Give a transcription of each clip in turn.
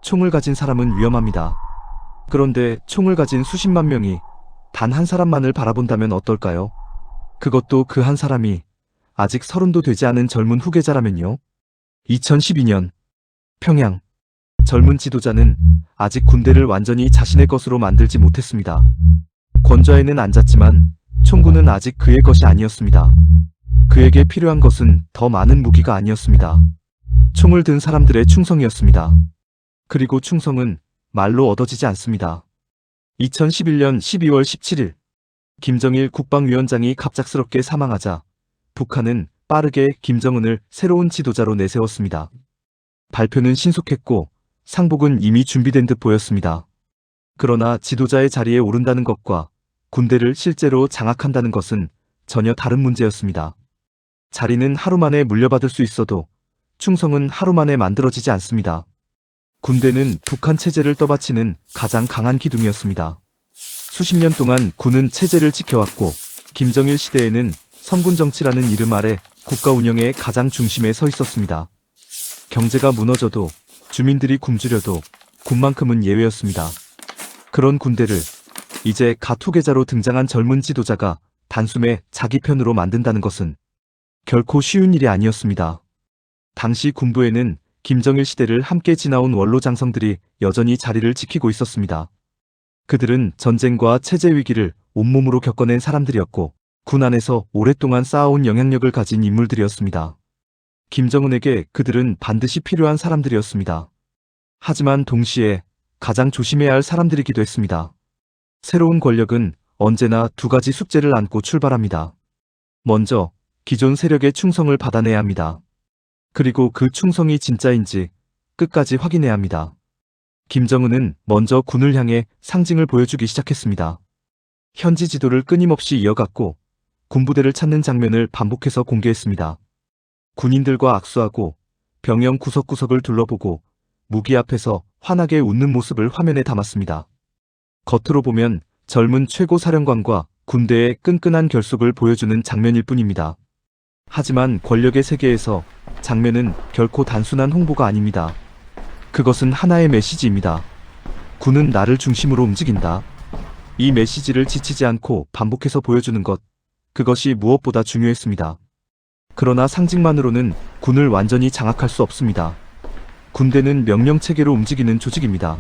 총을 가진 사람은 위험합니다. 그런데 총을 가진 수십만 명이 단 한 사람만을 바라본다면 어떨까요? 그것도 그 한 사람이 아직 30도 되지 않은 젊은 후계자라면요. 2012년 평양. 젊은 지도자는 아직 군대를 완전히 자신의 것으로 만들지 못했습니다. 권좌에는 앉았지만 총구는 아직 그의 것이 아니었습니다. 그에게 필요한 것은 더 많은 무기가 아니었습니다. 총을 든 사람들의 충성이었습니다. 그리고 충성은 말로 얻어지지 않습니다. 2011년 12월 17일 김정일 국방위원장이 갑작스럽게 사망하자 북한은 빠르게 김정은을 새로운 지도자로 내세웠습니다. 발표는 신속했고 상복은 이미 준비된 듯 보였습니다. 그러나 지도자의 자리에 오른다는 것과 군대를 실제로 장악한다는 것은 전혀 다른 문제였습니다. 자리는 하루 만에 물려받을 수 있어도 충성은 하루 만에 만들어지지 않습니다. 군대는 북한 체제를 떠받치는 가장 강한 기둥이었습니다. 수십 년 동안 군은 체제를 지켜왔고 김정일 시대에는 선군 정치라는 이름 아래 국가 운영의 가장 중심에 서 있었습니다. 경제가 무너져도 주민들이 굶주려도 군만큼은 예외였습니다. 그런 군대를 이제 갓 후계자로 등장한 젊은 지도자가 단숨에 자기 편으로 만든다는 것은 결코 쉬운 일이 아니었습니다. 당시 군부에는 김정일 시대를 함께 지나온 원로 장성들이 여전히 자리를 지키고 있었습니다. 그들은 전쟁과 체제 위기를 온몸으로 겪어낸 사람들이었고 군 안에서 오랫동안 쌓아온 영향력을 가진 인물들이었습니다. 김정은에게 그들은 반드시 필요한 사람들이었습니다. 하지만 동시에 가장 조심해야 할 사람들이기도 했습니다. 새로운 권력은 언제나 두 가지 숙제를 안고 출발합니다. 먼저 기존 세력의 충성을 받아내야 합니다. 그리고 그 충성이 진짜인지 끝까지 확인해야 합니다. 김정은은 먼저 군을 향해 상징을 보여주기 시작했습니다. 현지 지도를 끊임없이 이어갔고 군부대를 찾는 장면을 반복해서 공개했습니다. 군인들과 악수하고 병영 구석구석을 둘러보고 무기 앞에서 환하게 웃는 모습을 화면에 담았습니다. 겉으로 보면 젊은 최고 사령관과 군대의 끈끈한 결속을 보여주는 장면일 뿐입니다. 하지만 권력의 세계에서 장면은 결코 단순한 홍보가 아닙니다. 그것은 하나의 메시지입니다. 군은 나를 중심으로 움직인다. 이 메시지를 지치지 않고 반복해서 보여주는 것, 그것이 무엇보다 중요했습니다. 그러나 상징만으로는 군을 완전히 장악할 수 없습니다. 군대는 명령체계로 움직이는 조직입니다.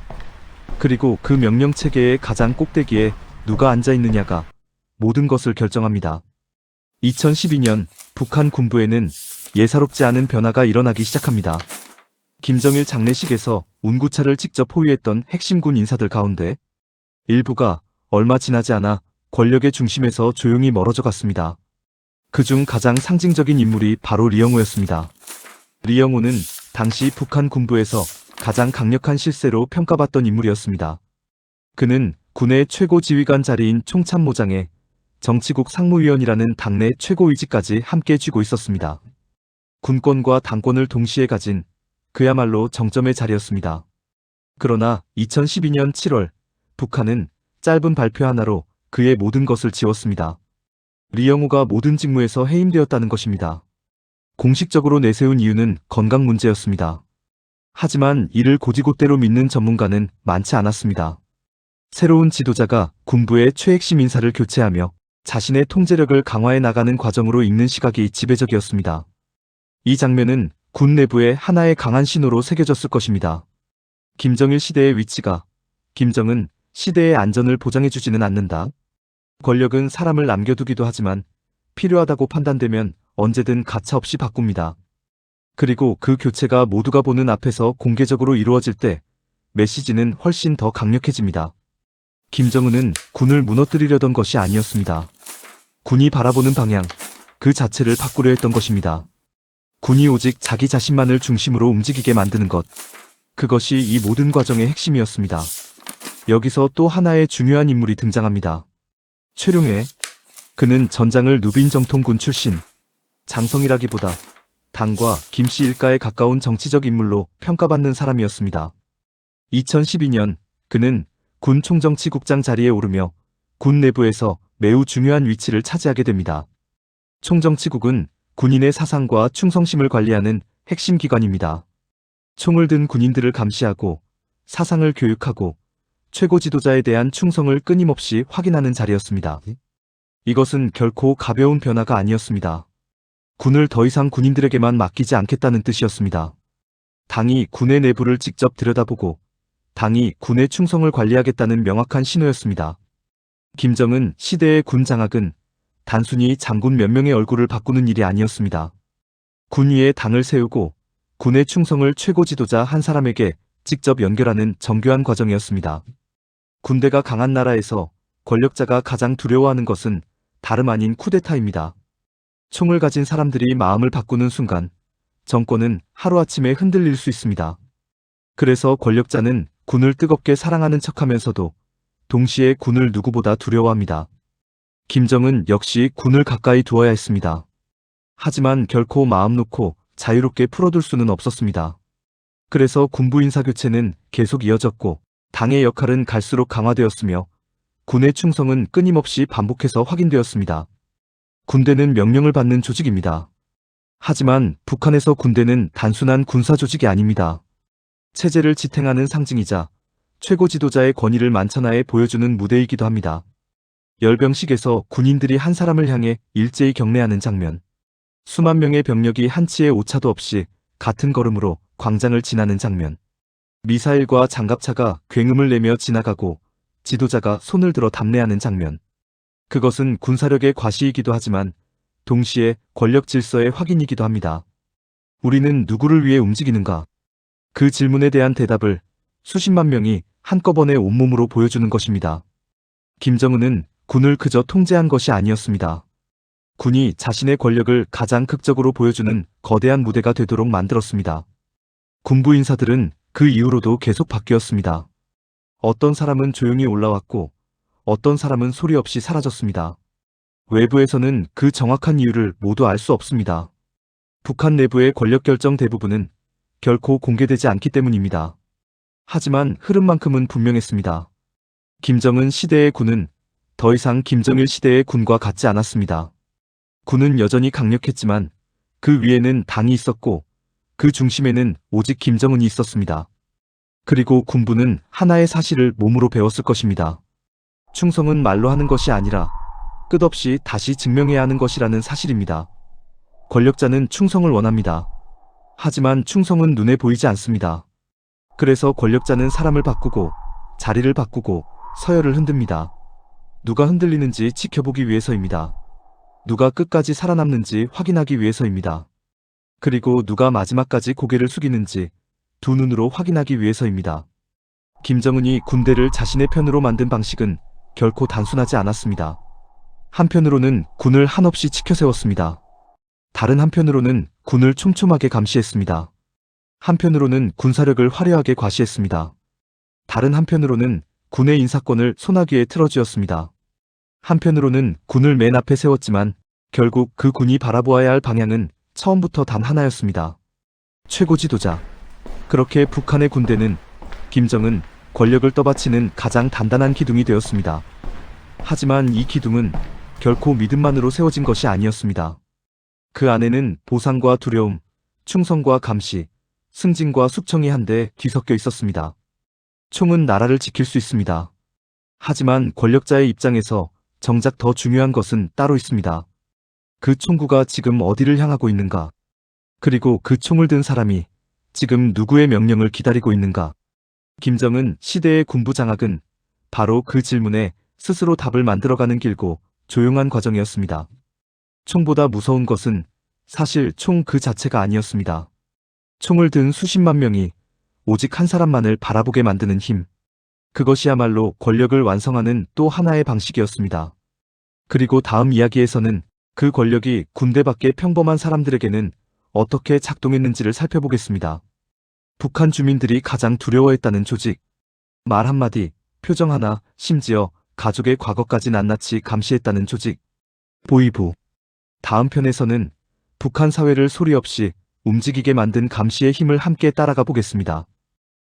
그리고 그 명령체계의 가장 꼭대기에 누가 앉아있느냐가 모든 것을 결정합니다. 2012년 북한 군부에는 예사롭지 않은 변화가 일어나기 시작합니다. 김정일 장례식에서 운구차를 직접 호위했던 핵심 군 인사들 가운데 일부가 얼마 지나지 않아 권력의 중심에서 조용히 멀어져 갔습니다. 그중 가장 상징적인 인물이 바로 리영호였습니다. 리영호는 당시 북한 군부에서 가장 강력한 실세로 평가받던 인물이었습니다. 그는 군의 최고 지휘관 자리인 총참모장에 정치국 상무위원이라는 당내 최고위직까지 함께 쥐고 있었습니다. 군권과 당권을 동시에 가진 그야말로 정점의 자리였습니다. 그러나 2012년 7월 북한은 짧은 발표 하나로 그의 모든 것을 지웠습니다. 리영호가 모든 직무에서 해임되었다는 것입니다. 공식적으로 내세운 이유는 건강 문제였습니다. 하지만 이를 곧이곧대로 믿는 전문가는 많지 않았습니다. 새로운 지도자가 군부의 최핵심 인사를 교체하며 자신의 통제력을 강화해 나가는 과정으로 읽는 시각이 지배적이었습니다. 이 장면은 군 내부에 하나의 강한 신호로 새겨졌을 것입니다. 김정일 시대의 위치가 김정은 시대의 안전을 보장해주지는 않는다. 권력은 사람을 남겨두기도 하지만 필요하다고 판단되면 언제든 가차없이 바꿉니다. 그리고 그 교체가 모두가 보는 앞에서 공개적으로 이루어질 때 메시지는 훨씬 더 강력해집니다. 김정은은 군을 무너뜨리려던 것이 아니었습니다. 군이 바라보는 방향, 그 자체를 바꾸려 했던 것입니다. 군이 오직 자기 자신만을 중심으로 움직이게 만드는 것, 그것이 이 모든 과정의 핵심이었습니다. 여기서 또 하나의 중요한 인물이 등장합니다. 최룡해. 그는 전장을 누빈 정통군 출신, 장성이라기보다 당과 김씨 일가에 가까운 정치적 인물로 평가받는 사람이었습니다. 2012년 그는 군 총정치국장 자리에 오르며 군 내부에서 매우 중요한 위치를 차지하게 됩니다. 총정치국은 군인의 사상과 충성심을 관리하는 핵심 기관입니다. 총을 든 군인들을 감시하고 사상을 교육하고 최고 지도자에 대한 충성을 끊임없이 확인하는 자리였습니다. 이것은 결코 가벼운 변화가 아니었습니다. 군을 더 이상 군인들에게만 맡기지 않겠다는 뜻이었습니다. 당이 군의 내부를 직접 들여다보고 당이 군의 충성을 관리하겠다는 명확한 신호였습니다. 김정은 시대의 군 장악은 단순히 장군 몇 명의 얼굴을 바꾸는 일이 아니었습니다. 군 위에 당을 세우고 군의 충성을 최고 지도자 한 사람에게 직접 연결하는 정교한 과정이었습니다. 군대가 강한 나라에서 권력자가 가장 두려워하는 것은 다름 아닌 쿠데타입니다. 총을 가진 사람들이 마음을 바꾸는 순간 정권은 하루아침에 흔들릴 수 있습니다. 그래서 권력자는 군을 뜨겁게 사랑하는 척하면서도 동시에 군을 누구보다 두려워합니다. 김정은 역시 군을 가까이 두어야 했습니다. 하지만 결코 마음 놓고 자유롭게 풀어둘 수는 없었습니다. 그래서 군부 인사교체는 계속 이어졌고 당의 역할은 갈수록 강화되었으며 군의 충성은 끊임없이 반복해서 확인되었습니다. 군대는 명령을 받는 조직입니다. 하지만 북한에서 군대는 단순한 군사 조직이 아닙니다. 체제를 지탱하는 상징이자 최고 지도자의 권위를 만천하에 보여주는 무대이기도 합니다. 열병식에서 군인들이 한 사람을 향해 일제히 경례하는 장면. 수만 명의 병력이 한치의 오차도 없이 같은 걸음으로 광장을 지나는 장면. 미사일과 장갑차가 굉음을 내며 지나가고 지도자가 손을 들어 담례하는 장면. 그것은 군사력의 과시이기도 하지만 동시에 권력 질서의 확인이기도 합니다. 우리는 누구를 위해 움직이는가? 그 질문에 대한 대답을 수십만 명이 한꺼번에 온몸으로 보여주는 것입니다. 김정은은 군을 그저 통제한 것이 아니었습니다. 군이 자신의 권력을 가장 극적으로 보여주는 거대한 무대가 되도록 만들었습니다. 군부 인사들은 그 이후로도 계속 바뀌었습니다. 어떤 사람은 조용히 올라왔고 어떤 사람은 소리 없이 사라졌습니다. 외부에서는 그 정확한 이유를 모두 알 수 없습니다. 북한 내부의 권력 결정 대부분은 결코 공개되지 않기 때문입니다. 하지만 흐름만큼은 분명했습니다. 김정은 시대의 군은 더 이상 김정일 시대의 군과 같지 않았습니다. 군은 여전히 강력했지만 그 위에는 당이 있었고 그 중심에는 오직 김정은이 있었습니다. 그리고 군부는 하나의 사실을 몸으로 배웠을 것입니다. 충성은 말로 하는 것이 아니라 끝없이 다시 증명해야 하는 것이라는 사실입니다. 권력자는 충성을 원합니다. 하지만 충성은 눈에 보이지 않습니다. 그래서 권력자는 사람을 바꾸고 자리를 바꾸고 서열을 흔듭니다. 누가 흔들리는지 지켜보기 위해서입니다. 누가 끝까지 살아남는지 확인하기 위해서입니다. 그리고 누가 마지막까지 고개를 숙이는지 두 눈으로 확인하기 위해서입니다. 김정은이 군대를 자신의 편으로 만든 방식은 결코 단순하지 않았습니다. 한편으로는 군을 한없이 치켜세웠습니다. 다른 한편으로는 군을 촘촘하게 감시했습니다. 한편으로는 군사력을 화려하게 과시했습니다. 다른 한편으로는 군의 인사권을 소나기에 틀어쥐었습니다. 한편으로는 군을 맨 앞에 세웠지만 결국 그 군이 바라보아야 할 방향은 처음부터 단 하나였습니다. 최고 지도자. 그렇게 북한의 군대는 김정은 권력을 떠받치는 가장 단단한 기둥이 되었습니다. 하지만 이 기둥은 결코 믿음만으로 세워진 것이 아니었습니다. 그 안에는 보상과 두려움, 충성과 감시, 승진과 숙청이 한데 뒤섞여 있었습니다. 총은 나라를 지킬 수 있습니다. 하지만 권력자의 입장에서 정작 더 중요한 것은 따로 있습니다. 그 총구가 지금 어디를 향하고 있는가? 그리고 그 총을 든 사람이 지금 누구의 명령을 기다리고 있는가? 김정은 시대의 군부 장악은 바로 그 질문에 스스로 답을 만들어가는 길고 조용한 과정이었습니다. 총보다 무서운 것은 사실 총 그 자체가 아니었습니다. 총을 든 수십만 명이 오직 한 사람만을 바라보게 만드는 힘. 그것이야말로 권력을 완성하는 또 하나의 방식이었습니다. 그리고 다음 이야기에서는 그 권력이 군대 밖의 평범한 사람들에게는 어떻게 작동했는지를 살펴보겠습니다. 북한 주민들이 가장 두려워했다는 조직. 말 한마디, 표정 하나, 심지어 가족의 과거까지 낱낱이 감시했다는 조직. 보위부. 다음 편에서는 북한 사회를 소리 없이 움직이게 만든 감시의 힘을 함께 따라가 보겠습니다.